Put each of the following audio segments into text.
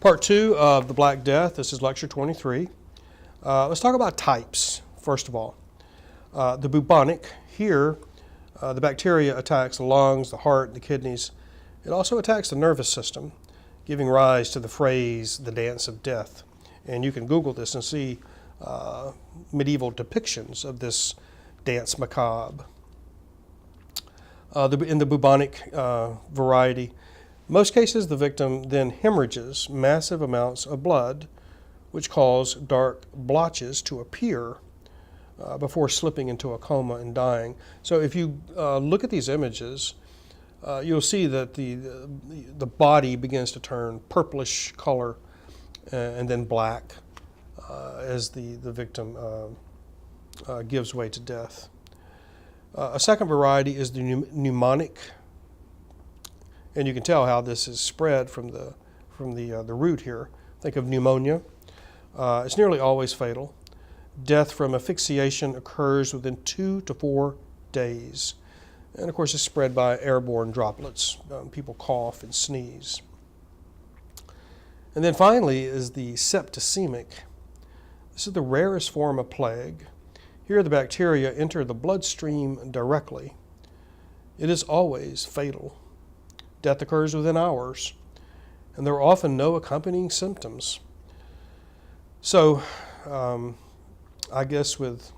Part 2 of the Black Death. This is lecture 23. Let's talk about types, first of all. The bubonic, here, the bacteria attacks the lungs, the heart, the kidneys. It also attacks the nervous system, giving rise to the phrase, the dance of death. And you can Google this and see medieval depictions of this dance macabre. In the bubonic variety, most cases the victim then hemorrhages massive amounts of blood, which cause dark blotches to appear before slipping into a coma and dying. So if you look at these images, you'll see that the body begins to turn purplish color and then black as the victim gives way to death. A second variety is the pneumonic, and you can tell how this is spread from the root here. Think of pneumonia. It's nearly always fatal. Death from asphyxiation occurs within 2 to 4 days. And of course, it's spread by airborne droplets. People cough and sneeze. And then finally is the septicemic. This is the rarest form of plague. Here the bacteria enter the bloodstream directly. It is always fatal. Death occurs within hours, and there are often no accompanying symptoms. So, I guess with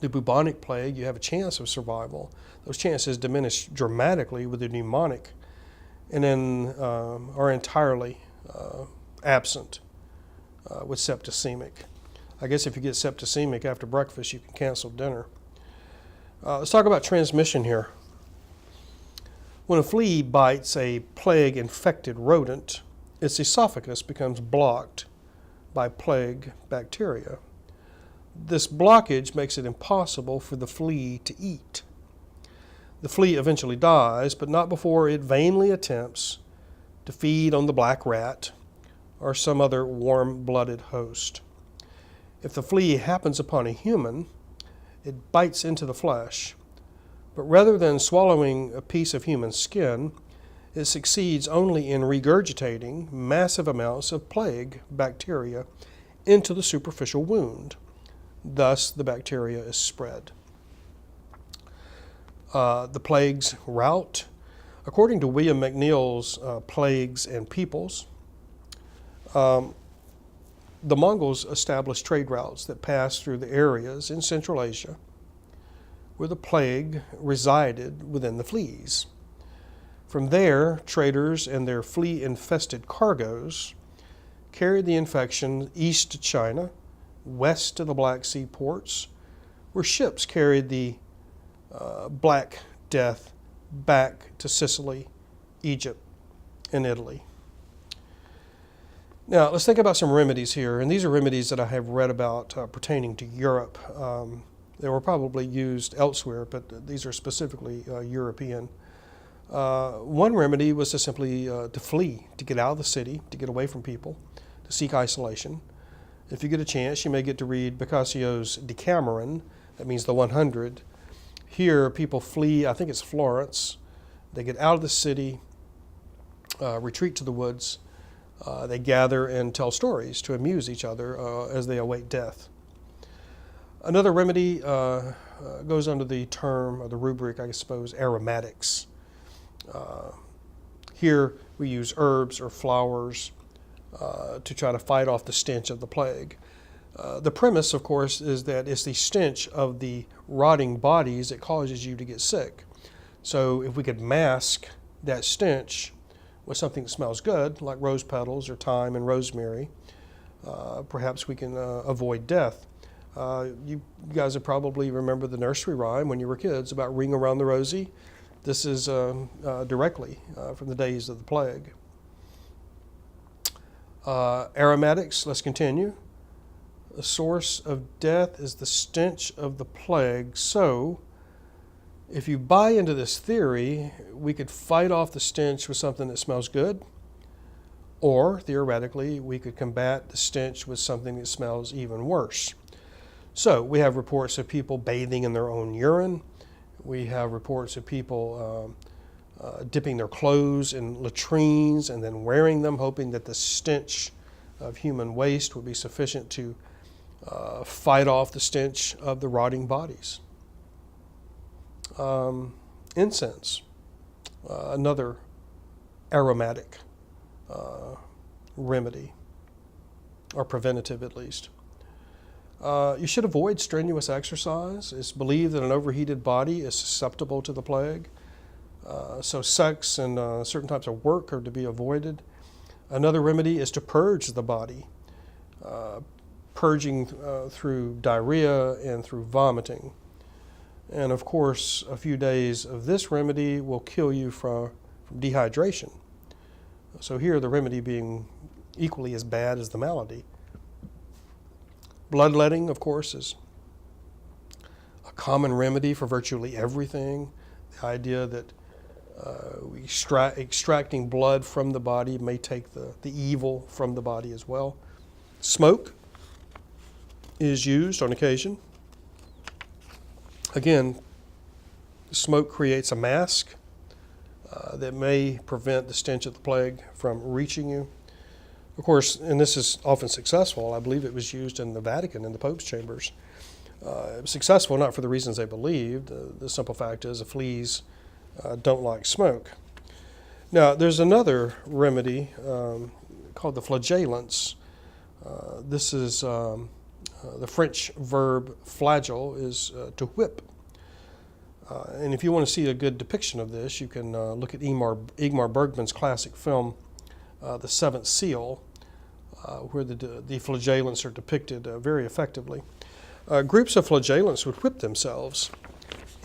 the bubonic plague, you have a chance of survival. Those chances diminish dramatically with the pneumonic, and then are entirely absent with septicemic. I guess if you get septicemic after breakfast, you can cancel dinner. Let's talk about transmission here. When a flea bites a plague-infected rodent, its esophagus becomes blocked by plague bacteria. This blockage makes it impossible for the flea to eat. The flea eventually dies, but not before it vainly attempts to feed on the black rat or some other warm-blooded host. If the flea happens upon a human, it bites into the flesh. But rather than swallowing a piece of human skin, it succeeds only in regurgitating massive amounts of plague bacteria into the superficial wound. Thus, the bacteria is spread. The plague's route. According to William McNeill's Plagues and Peoples, the Mongols established trade routes that passed through the areas in Central Asia where the plague resided within the fleas. From there, traders and their flea-infested cargoes carried the infection east to China, west to the Black Sea ports, where ships carried the Black Death back to Sicily, Egypt, and Italy. Now, let's think about some remedies here, and these are remedies that I have read about pertaining to Europe. They were probably used elsewhere, but these are specifically European. One remedy was to simply to flee, to get out of the city, to get away from people, to seek isolation. If you get a chance, you may get to read Boccaccio's Decameron, that means the 100. Here, people flee, I think it's Florence. They get out of the city, retreat to the woods. They gather and tell stories to amuse each other as they await death. Another remedy goes under the term, or the rubric, I suppose, aromatics. Here we use herbs or flowers to try to fight off the stench of the plague. The premise, of course, is that it's the stench of the rotting bodies that causes you to get sick. So if we could mask that stench with something that smells good, like rose petals or thyme and rosemary, perhaps we can avoid death. You guys would probably remember the nursery rhyme when you were kids about Ring Around the Rosie. This is directly from the days of the plague. Aromatics, let's continue. The source of death is the stench of the plague. So, if you buy into this theory, we could fight off the stench with something that smells good, or theoretically, we could combat the stench with something that smells even worse. So, we have reports of people bathing in their own urine. We have reports of people dipping their clothes in latrines and then wearing them, hoping that the stench of human waste would be sufficient to fight off the stench of the rotting bodies. Incense, another aromatic remedy, or preventative at least. You should avoid strenuous exercise. It's believed that an overheated body is susceptible to the plague. So sex and certain types of work are to be avoided. Another remedy is to purge the body, purging through diarrhea and through vomiting. And of course, a few days of this remedy will kill you from dehydration. So here the remedy being equally as bad as the malady. Bloodletting, of course, is a common remedy for virtually everything. The idea that extracting blood from the body may take the evil from the body as well. Smoke is used on occasion. Again, smoke creates a mask that may prevent the stench of the plague from reaching you. Of course, and this is often successful. I believe it was used in the Vatican in the Pope's chambers. It was successful not for the reasons they believed. The simple fact is the fleas don't like smoke. Now, there's another remedy called the Flagellants. This is the French verb flagell is to whip. And if you want to see a good depiction of this, you can look at Ingmar Bergman's classic film, The Seventh Seal, where the flagellants are depicted very effectively. Groups of flagellants would whip themselves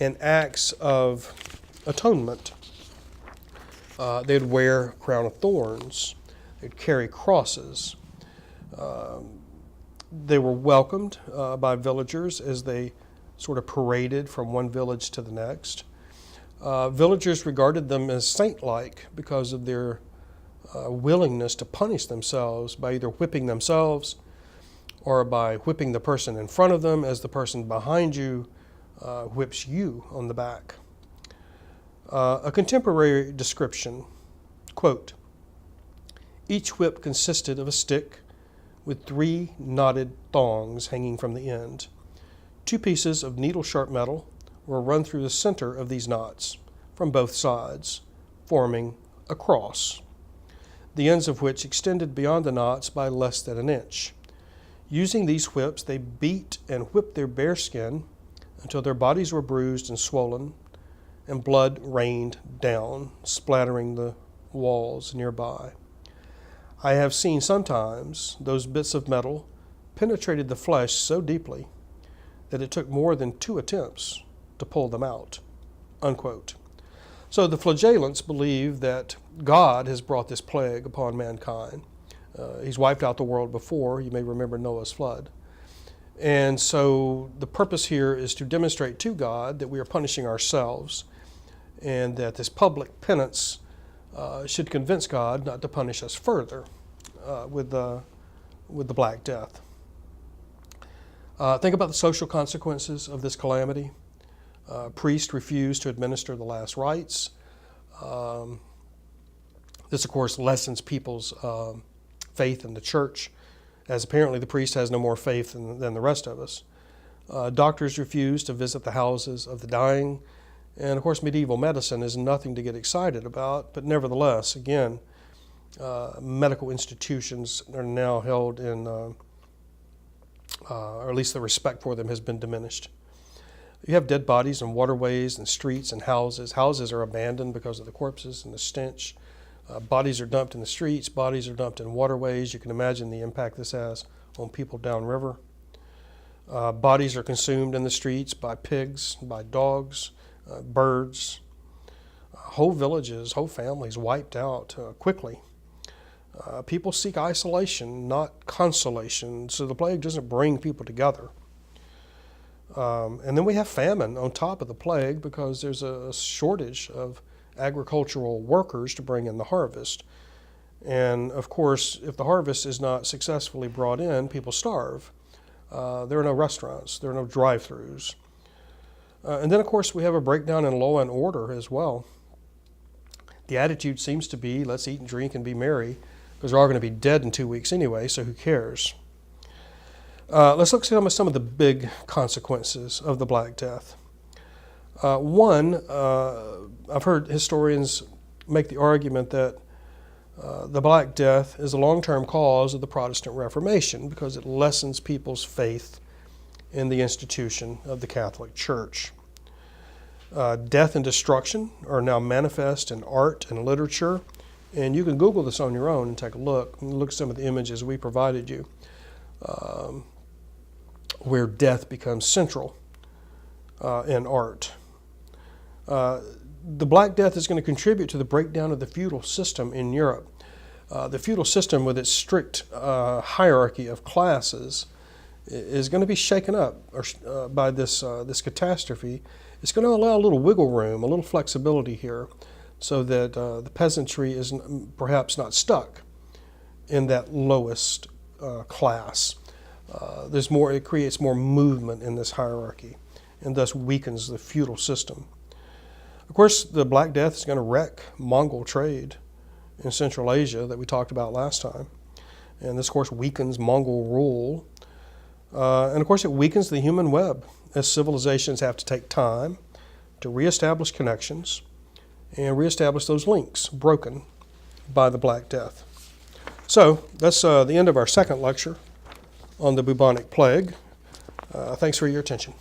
in acts of atonement. They'd wear a crown of thorns. They'd carry crosses. They were welcomed by villagers as they sort of paraded from one village to the next. Villagers regarded them as saint-like because of their willingness to punish themselves by either whipping themselves or by whipping the person in front of them as the person behind you whips you on the back. A contemporary description, quote, "Each whip consisted of a stick with 3 knotted thongs hanging from the end. 2 pieces of needle-sharp metal were run through the center of these knots from both sides, forming a cross, the ends of which extended beyond the knots by less than an inch. Using these whips, they beat and whipped their bare skin until their bodies were bruised and swollen, and blood rained down, splattering the walls nearby. I have seen sometimes those bits of metal penetrated the flesh so deeply that it took more than 2 attempts to pull them out," unquote. So the Flagellants believe that God has brought this plague upon mankind. He's wiped out the world before. You may remember Noah's flood. And so the purpose here is to demonstrate to God that we are punishing ourselves and that this public penance should convince God not to punish us further with the Black Death. Think about the social consequences of this calamity. Priests refused to administer the last rites. This, of course, lessens people's faith in the church, as apparently the priest has no more faith than the rest of us. Doctors refuse to visit the houses of the dying. And, of course, medieval medicine is nothing to get excited about, but nevertheless, again, medical institutions are now held in, or at least the respect for them has been diminished. You have dead bodies in waterways and streets and houses. Houses are abandoned because of the corpses and the stench. Bodies are dumped in the streets. Bodies are dumped in waterways. You can imagine the impact this has on people downriver. Bodies are consumed in the streets by pigs, by dogs, birds. Whole villages, whole families wiped out quickly. People seek isolation, not consolation, so the plague doesn't bring people together. And then we have famine on top of the plague because there's a shortage of agricultural workers to bring in the harvest. And of course, if the harvest is not successfully brought in, people starve. There are no restaurants, there are no drive-thrus. And then, of course, we have a breakdown in law and order as well. the attitude seems to be, let's eat and drink and be merry, because we're all going to be dead in 2 weeks anyway, so who cares? Let's look at some of the big consequences of the Black Death. One, I've heard historians make the argument that the Black Death is a long-term cause of the Protestant Reformation because it lessens people's faith in the institution of the Catholic Church. Death and destruction are now manifest in art and literature, and you can Google this on your own and take a look at some of the images we provided you, where death becomes central in art. The Black Death is going to contribute to the breakdown of the feudal system in Europe. The feudal system, with its strict hierarchy of classes, is going to be shaken up by this catastrophe. It's going to allow a little wiggle room, a little flexibility here, so that the peasantry is perhaps not stuck in that lowest class. It creates more movement in this hierarchy, and thus weakens the feudal system. Of course, the Black Death is going to wreck Mongol trade in Central Asia that we talked about last time. And this, of course, weakens Mongol rule. And, of course, it weakens the human web as civilizations have to take time to reestablish connections and reestablish those links broken by the Black Death. So that's the end of our second lecture on the bubonic plague. Thanks for your attention.